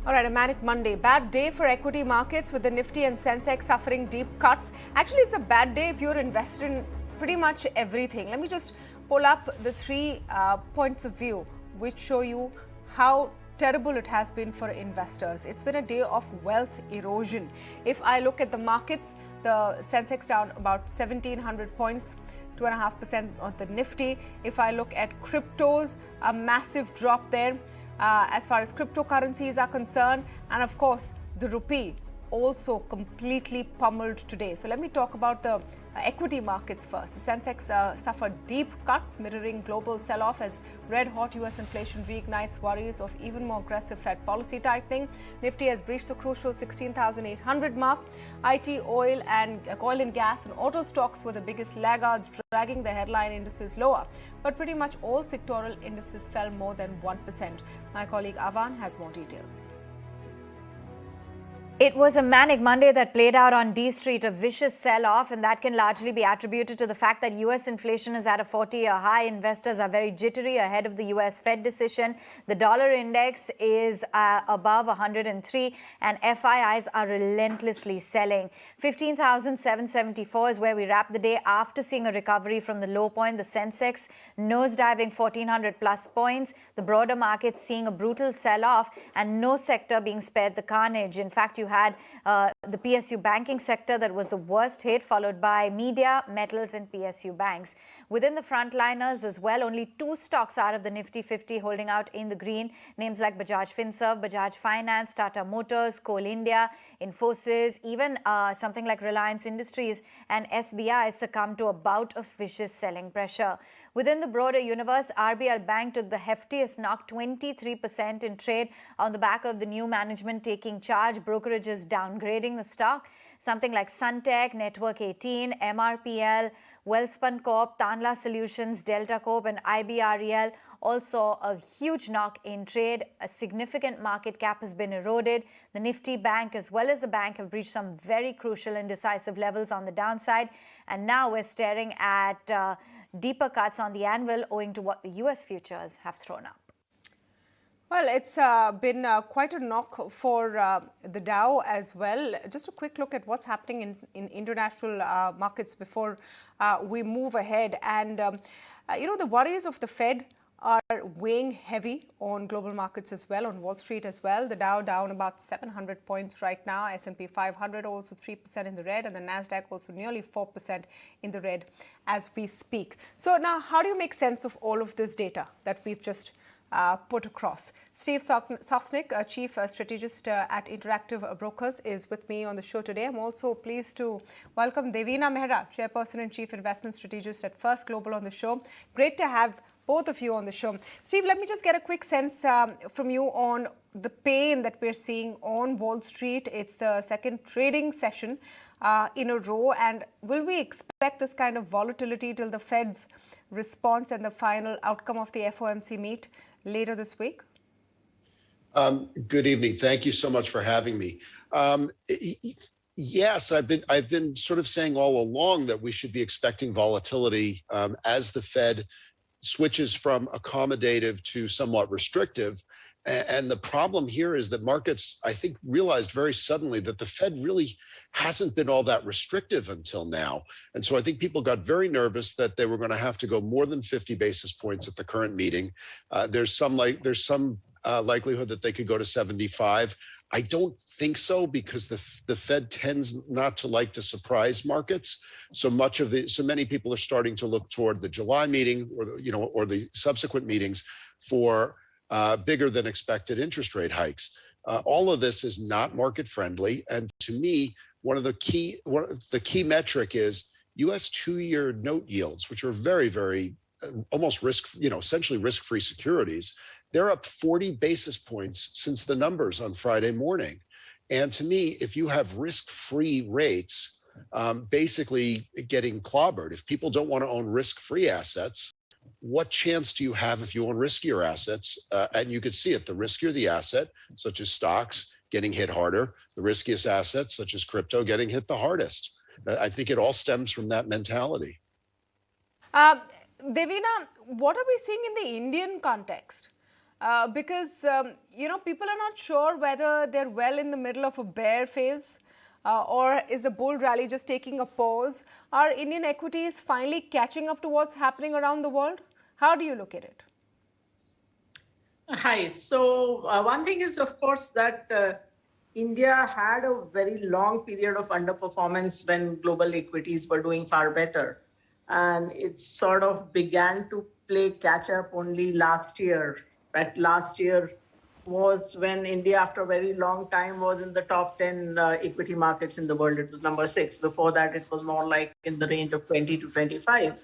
All right, a manic Monday. Bad day for equity markets with the Nifty and SENSEX suffering deep cuts. Actually, it's a bad day if you're invested in pretty much everything. Let me just pull up the three points of view which show you how terrible it has been for investors. It's been a day of wealth erosion. If I look at the markets, the Sensex down about 1,700 points. 2.5% on the Nifty. If I look at cryptos, a massive drop there. As far as cryptocurrencies are concerned, and of course the rupee also completely pummeled today. So let me talk about the equity markets first. The Sensex suffered deep cuts, mirroring global sell-off as red-hot US inflation reignites worries of even more aggressive Fed policy tightening. Nifty has breached the crucial 16,800 mark. IT, oil and gas and auto stocks were the biggest laggards, dragging the headline indices lower. But pretty much all sectoral indices fell more than 1%. My colleague Avan has more details. It was a manic Monday that played out on D Street, a vicious sell-off, and that can largely be attributed to the fact that US inflation is at a 40-year high. Investors are very jittery ahead of the US Fed decision. The dollar index is above 103, and FIIs are relentlessly selling. 15,774 is where we wrap the day after seeing a recovery from the low point. The Sensex nosediving 1,400 plus points. The broader market seeing a brutal sell-off, and no sector being spared the carnage. In fact, you had the PSU banking sector that was the worst hit, followed by media, metals and PSU banks. Within the frontliners as well, only two stocks out of the Nifty 50 holding out in the green. Names like Bajaj Finserv, Bajaj Finance, Tata Motors, Coal India, Infosys, even something like Reliance Industries and SBI succumbed to a bout of vicious selling pressure. Within the broader universe, RBL Bank took the heftiest knock, 23% in trade on the back of the new management taking charge. Brokerages downgrading the stock. Something like Suntech, Network 18, MRPL, Wellspun Corp, Tanla Solutions, Delta Corp and IBREL also a huge knock in trade. A significant market cap has been eroded. The Nifty Bank as well as the bank have reached some very crucial and decisive levels on the downside. And now we're staring at deeper cuts on the anvil owing to what the US futures have thrown up. Well, it's been quite a knock for the Dow as well. Just a quick look at what's happening in international markets before we move ahead. And, the worries of the Fed are weighing heavy on global markets as well, on Wall Street as well. The Dow down about 700 points right now. S&P 500 also 3% in the red, and the Nasdaq also nearly 4% in the red as we speak. So now, how do you make sense of all of this data that we've just put across? Steve Sosnick, Chief Strategist at Interactive Brokers, is with me on the show today. I'm also pleased to welcome Devina Mehra, Chairperson and Chief Investment Strategist at First Global on the show. Great to have both of you on the show. Steve, let me just get a quick sense from you on the pain that we're seeing on Wall Street. It's the second trading session in a row. And will we expect this kind of volatility till the Fed's response and the final outcome of the FOMC meet later this week? Good evening. Thank you so much for having me. Yes, I've been sort of saying all along that we should be expecting volatility as the Fed switches from accommodative to somewhat restrictive. And the problem here is that markets, I think, realized very suddenly that the Fed really hasn't been all that restrictive until now. And so I think people got very nervous that they were going to have to go more than 50 basis points at the current meeting. There's some likelihood that they could go to 75. I don't think so, because the Fed tends not to like to surprise markets. So many people are starting to look toward the July meeting or the subsequent meetings for bigger than expected interest rate hikes. All of this is not market friendly. And to me, the key metric is US 2-year note yields, which are very, very almost essentially risk-free securities. They're up 40 basis points since the numbers on Friday morning. And to me, if you have risk-free rates, basically getting clobbered, if people don't want to own risk-free assets, what chance do you have if you own riskier assets? And you could see it, the riskier the asset, such as stocks, getting hit harder, the riskiest assets, such as crypto, getting hit the hardest. I think it all stems from that mentality. Devina, what are we seeing in the Indian context? because, people are not sure whether they're well in the middle of a bear phase or is the bull rally just taking a pause? Are Indian equities finally catching up to what's happening around the world? How do you look at it? Hi. So one thing is, of course, that India had a very long period of underperformance when global equities were doing far better. And it sort of began to play catch up only last year. But last year was when India, after a very long time, was in the top 10 equity markets in the world. It was number 6. Before that, it was more like in the range of 20 to 25.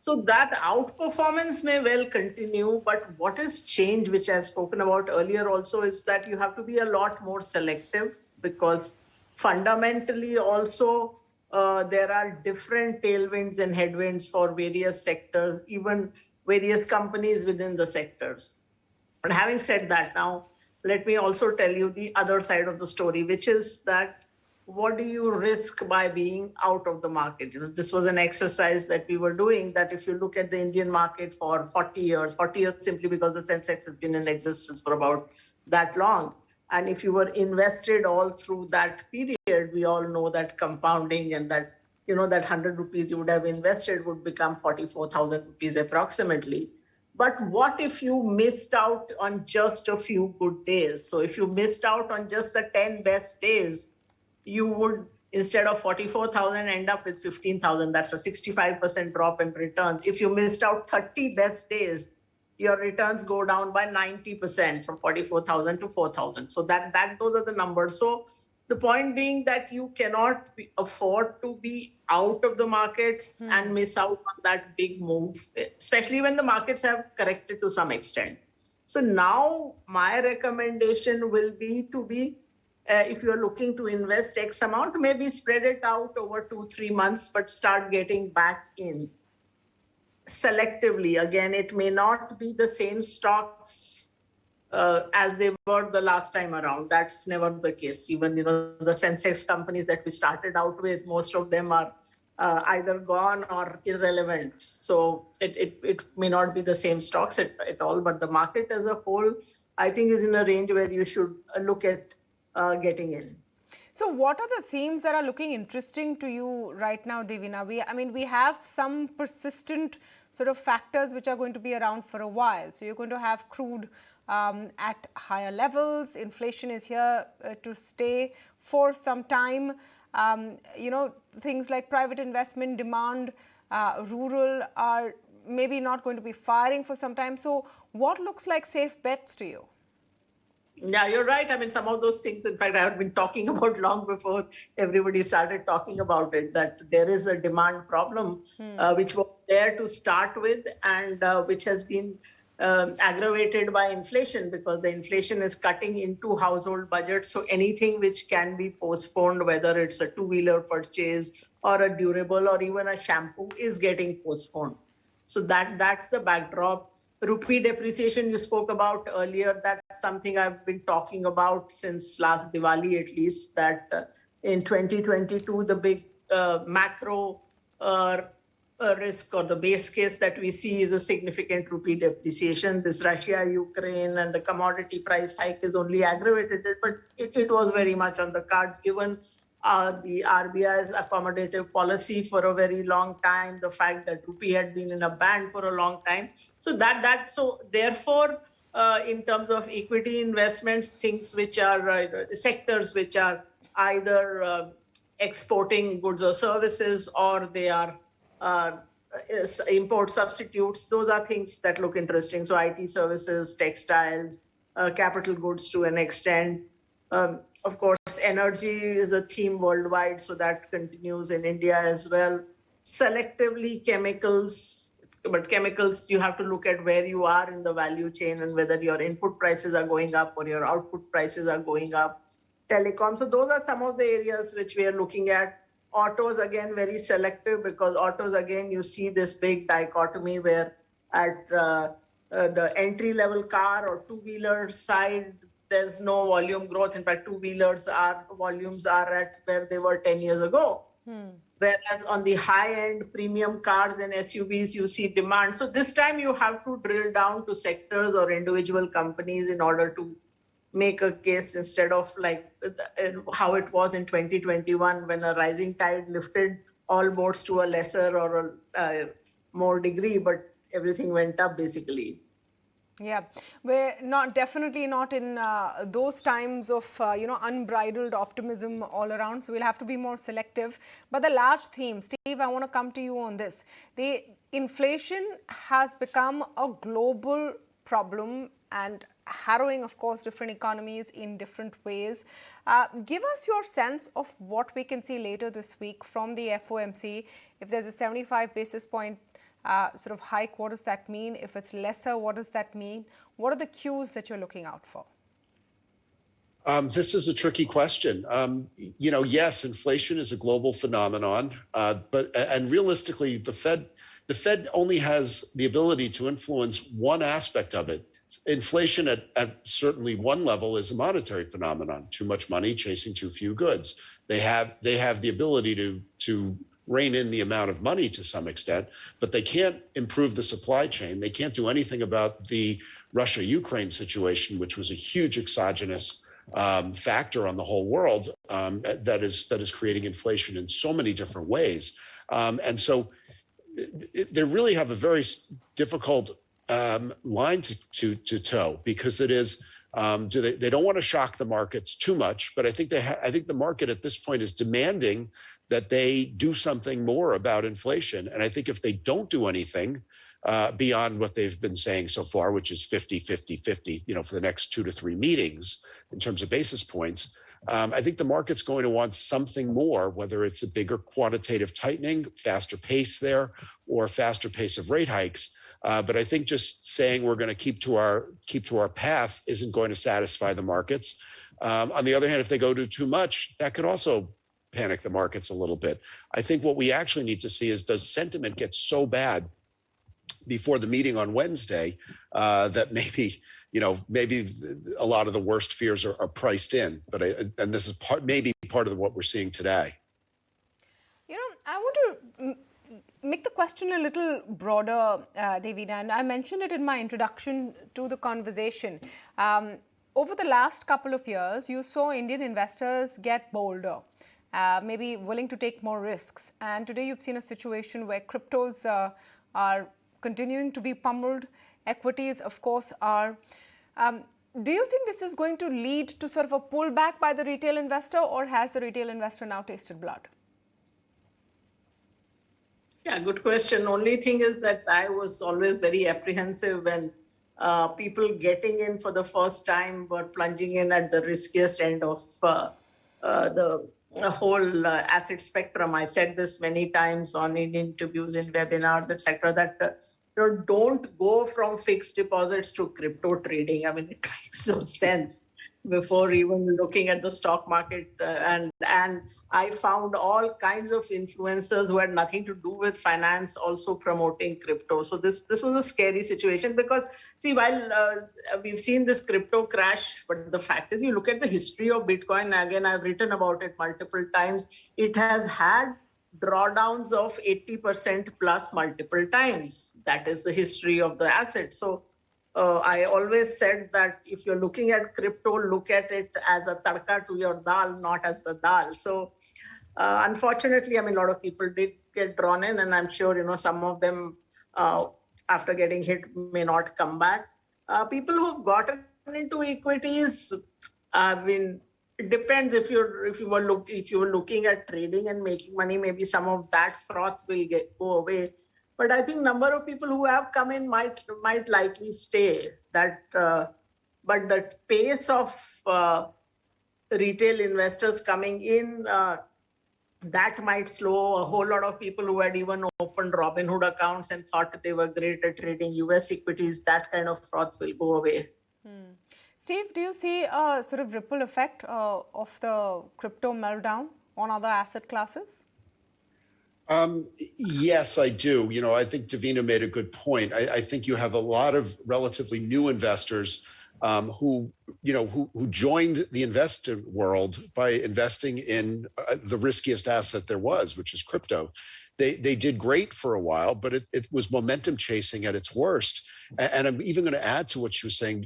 So that outperformance may well continue, but what has changed, which I've spoken about earlier also, is that you have to be a lot more selective, because fundamentally also there are different tailwinds and headwinds for various sectors, even various companies within the sectors. But having said that, now let me also tell you the other side of the story, which is that what do you risk by being out of the market? This was an exercise that we were doing, that if you look at the Indian market for 40 years simply because the Sensex has been in existence for about that long. And if you were invested all through that period, we all know that compounding and that, that 100 rupees you would have invested would become 44,000 rupees approximately. But what if you missed out on just a few good days? So if you missed out on just the 10 best days, you would, instead of 44,000, end up with 15,000. That's a 65% drop in returns. If you missed out 30 best days, your returns go down by 90% from 44,000 to 4,000. So those are the numbers. So the point being that you cannot afford to be out of the markets and miss out on that big move, especially when the markets have corrected to some extent. So now my recommendation will be to be, if you're looking to invest X amount, maybe spread it out over 2-3 months, but start getting back in selectively. Again, it may not be the same stocks as they were the last time around. That's never the case. Even the Sensex companies that we started out with, most of them are either gone or irrelevant. So it may not be the same stocks at all, but the market as a whole, I think, is in a range where you should look at getting in. So what are the themes that are looking interesting to you right now, Devina? We have some persistent sort of factors which are going to be around for a while. So you're going to have crude at higher levels. Inflation is here to stay for some time. Things like private investment demand, rural are maybe not going to be firing for some time. So what looks like safe bets to you? Yeah, you're right. Some of those things, in fact, I have been talking about long before everybody started talking about it, that there is a demand problem, which was there to start with, and which has been aggravated by inflation, because the inflation is cutting into household budgets. So anything which can be postponed, whether it's a two-wheeler purchase or a durable or even a shampoo, is getting postponed. So that's the backdrop. Rupee depreciation you spoke about earlier, that's something I've been talking about since last Diwali at least, that in 2022, the big macro risk or the base case that we see is a significant rupee depreciation. This Russia-Ukraine and the commodity price hike is only aggravated it, but it was very much on the cards given the RBI's accommodative policy for a very long time, the fact that rupee had been in a band for a long time. So so therefore, in terms of equity investments, things which are sectors which are either exporting goods or services, or they are import substitutes, those are things that look interesting. So IT services, textiles, capital goods to an extent. Of course, energy is a theme worldwide, so that continues in India as well. Selectively chemicals, but chemicals, you have to look at where you are in the value chain and whether your input prices are going up or your output prices are going up. Telecom, so those are some of the areas which we are looking at. Autos, again, very selective, because autos, again, you see this big dichotomy where at the entry-level car or two-wheeler side, there's no volume growth. In fact, two-wheelers volumes are at where they were 10 years ago. Whereas on the high-end premium cars and SUVs, you see demand. So this time you have to drill down to sectors or individual companies in order to make a case, instead of like how it was in 2021 when a rising tide lifted all boats to a lesser or a more degree, but everything went up basically. Yeah, we're definitely not in those times of, unbridled optimism all around. So we'll have to be more selective. But the large theme, Steve, I want to come to you on this. The inflation has become a global problem and harrowing, of course, different economies in different ways. Give us your sense of what we can see later this week from the FOMC. If there's a 75 basis point sort of hike, what does that mean? If it's lesser, what does that mean? What are the cues that you're looking out for? This is a tricky question. Yes, inflation is a global phenomenon, and realistically, the Fed only has the ability to influence one aspect of it. Inflation at certainly one level is a monetary phenomenon. Too much money chasing too few goods. They have the ability to rein in the amount of money to some extent, but they can't improve the supply chain. They can't do anything about the Russia-Ukraine situation, which was a huge exogenous factor on the whole world that is creating inflation in so many different ways. And so they really have a very difficult line to toe, because it is they don't want to shock the markets too much, but I think the market at this point is demanding that they do something more about inflation. And I think if they don't do anything beyond what they've been saying so far, which is 50, 50, 50, for the next 2 to 3 meetings in terms of basis points, I think the market's going to want something more, whether it's a bigger quantitative tightening, faster pace there, or faster pace of rate hikes. But I think just saying we're going to keep to our path isn't going to satisfy the markets. On the other hand, if they go to too much, that could also panic the markets a little bit. I think what we actually need to see is, does sentiment get so bad before the meeting on Wednesday that maybe a lot of the worst fears are priced in. And this is maybe part of what we're seeing today. I want to make the question a little broader, Devina, and I mentioned it in my introduction to the conversation. Over the last couple of years, you saw Indian investors get bolder, maybe willing to take more risks. And today you've seen a situation where cryptos are continuing to be pummeled. Equities, of course, are. Do you think this is going to lead to sort of a pullback by the retail investor, or has the retail investor now tasted blood? Yeah, good question. Only thing is that I was always very apprehensive when people getting in for the first time were plunging in at the riskiest end of the whole asset spectrum. I said this many times in interviews, in webinars, etc., that don't go from fixed deposits to crypto trading. I mean, it makes no sense before even looking at the stock market. And I found all kinds of influencers who had nothing to do with finance also promoting crypto. So this was a scary situation, because see, while we've seen this crypto crash, but the fact is, you look at the history of Bitcoin, again, I've written about it multiple times, it has had drawdowns of 80% plus multiple times. That is the history of the asset. So I always said that if you're looking at crypto, look at it as a tadka to your dal, not as the dal. So unfortunately, I mean, a lot of people did get drawn in, and I'm sure, some of them after getting hit may not come back. People who've gotten into equities, I mean, it depends. If you were looking at trading and making money, maybe some of that froth will go away. But I think number of people who have come in might likely stay. But the pace of retail investors coming in, that might slow. A whole lot of people who had even opened Robinhood accounts and thought they were great at trading US equities, that kind of froth will go away. Steve, do you see a sort of ripple effect of the crypto meltdown on other asset classes? Yes, I do. I think Devina made a good point. I think you have a lot of relatively new investors who joined the investor world by investing in the riskiest asset there was, which is crypto. They did great for a while, but it was momentum chasing at its worst. And I'm even going to add to what you were saying.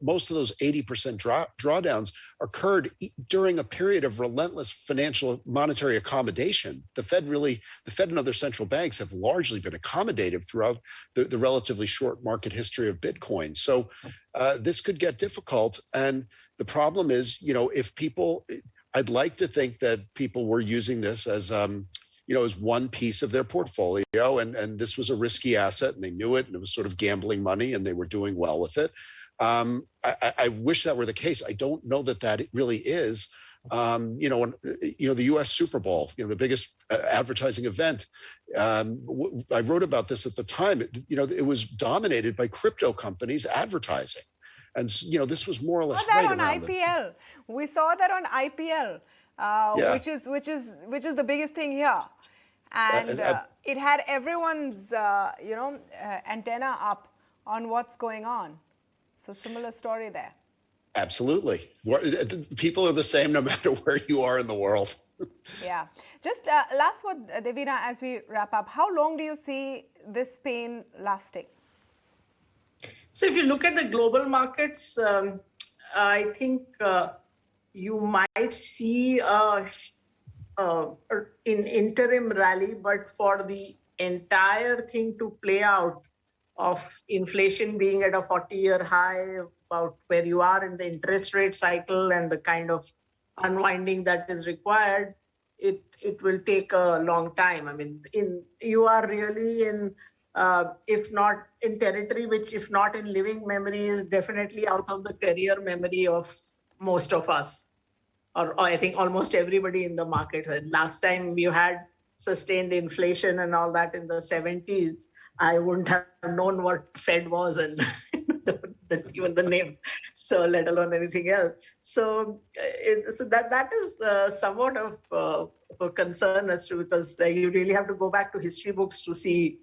Most of those 80% drawdowns occurred during a period of relentless financial monetary accommodation. The Fed and other central banks have largely been accommodative throughout the relatively short market history of Bitcoin. So this could get difficult. And the problem is, I'd like to think that people were using this as as one piece of their portfolio, and this was a risky asset, and they knew it, and it was sort of gambling money, and they were doing well with it. I wish that were the case. I don't know that it really is. The U.S. Super Bowl, the biggest advertising event. I wrote about this at the time. It was dominated by crypto companies advertising, and this was more or less right around IPL. We saw that on IPL. Which is the biggest thing here, and it had everyone's antenna up on what's going on. So similar story there. Absolutely, people are the same no matter where you are in the world. Yeah. Just last word, Devina, as we wrap up. How long do you see this pain lasting? So if you look at the global markets, I think. You might see an interim rally, but for the entire thing to play out, of inflation being at a 40-year high, about where you are in the interest rate cycle and the kind of unwinding that is required, it will take a long time. I mean, you are really in, if not in territory, which if not in living memory, is definitely out of the career memory of most of us. Or I think almost everybody in the market. Last time we had sustained inflation and all that in the 70s, I wouldn't have known what Fed was and even the name, so let alone anything else. So, that is somewhat of a concern as to, because you really have to go back to history books to see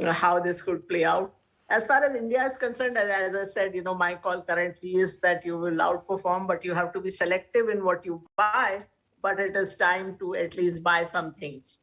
how this could play out. As far as India is concerned, as I said, my call currently is that you will outperform, but you have to be selective in what you buy. But it is time to at least buy some things.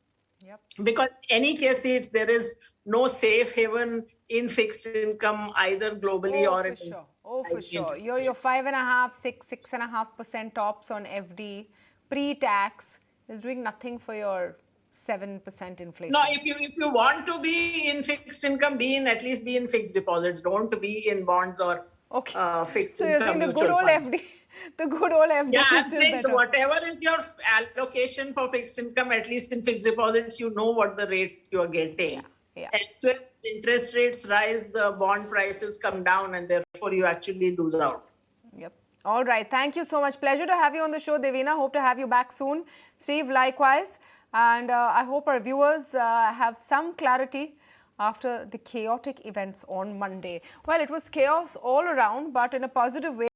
Yep. Because any case, there is no safe haven in fixed income either globally or in. Sure. For sure. Your 5.5%, 6.5% tops on FD pre-tax is doing nothing for your 7% inflation. No, if you want to be in fixed income, at least be in fixed deposits. Don't be in bonds or fixed income. So you're saying the good old FD, is still better. So whatever is your allocation for fixed income, at least in fixed deposits, you know what the rate you are getting. Yeah. And so when interest rates rise, the bond prices come down, and therefore you actually lose out. Yep. All right. Thank you so much. Pleasure to have you on the show, Devina. Hope to have you back soon. Steve, likewise. And I hope our viewers have some clarity after the chaotic events on Monday. Well, it was chaos all around, but in a positive way.